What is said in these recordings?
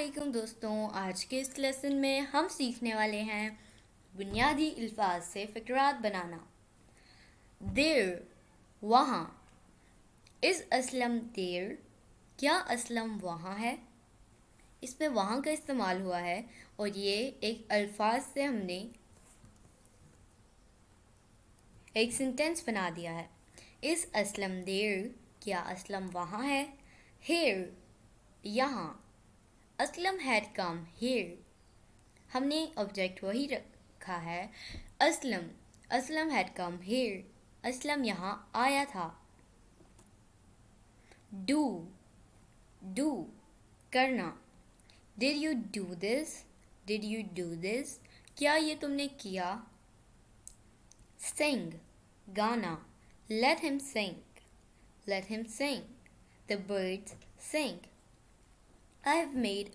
علیکم دوستوں، آج کے اس لیسن میں ہم سیکھنے والے ہیں بنیادی الفاظ سے فقرات بنانا۔ دیر، وہاں۔ از اسلم دیر؟ کیا اسلم وہاں ہے؟ اس میں وہاں کا استعمال ہوا ہے اور یہ ایک الفاظ سے ہم نے ایک سینٹینس بنا دیا ہے۔ از اسلم دیر؟ کیا اسلم وہاں ہے؟ ہیئر، یہاں۔ Aslam had come here۔ ہم نے آبجیکٹ وہی رکھا ہے Aslam. Aslam had come here۔ Aslam یہاں آیا تھا۔ ڈو، کرنا۔ Did you do this؟ Did you do this؟ کیا یہ تم نے کیا؟ Sing، گانا۔ Let him sing۔ Let him sing۔ The birds sing۔ I have made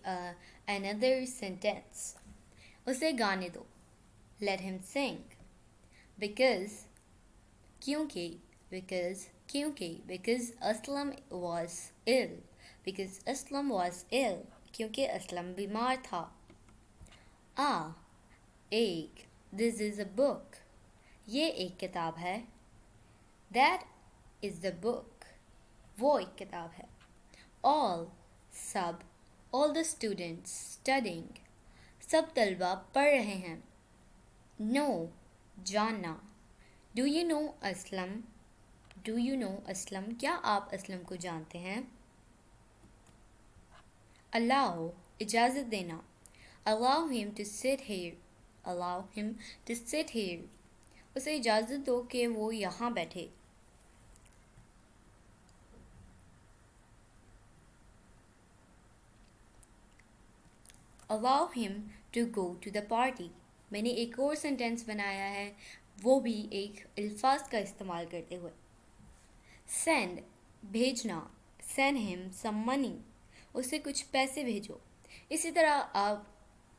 another sentence۔ اسے گانے دو۔ Let him sing۔ Because، کیونکہ۔ Because Aslam was ill۔ Because Aslam was ill۔ کیونکہ اسلم بیمار تھا۔ ایک۔ This is a book۔ یہ ایک کتاب ہے۔ That is the book۔ وہ ایک کتاب ہے۔ All، sub. All the students studying۔ سب طلبہ پڑھ رہے ہیں۔ Know، جاننا۔ Do you know Aslam؟ Do you know Aslam؟ کیا آپ اسلم کو جانتے ہیں؟ Allow، اجازت دینا۔ Allow him to sit here۔ Allow him to sit here۔ اسے اجازت دو کہ وہ یہاں بیٹھے۔ Allow him to go to the party۔ میں نے ایک اور سینٹینس بنایا ہے، وہ بھی ایک الفاظ کا استعمال کرتے ہوئے۔ Send، بھیجنا۔ Send him some money۔ اسے کچھ پیسے بھیجو۔ اسی طرح آپ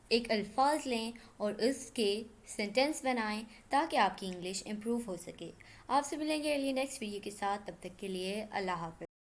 ایک الفاظ لیں اور اس کے سینٹینس بنائیں تاکہ آپ کی انگلش امپروو ہو سکے۔ آپ سے ملیں گے نیکسٹ ویڈیو کے ساتھ، تب تک کے لیے اللہ حافظ۔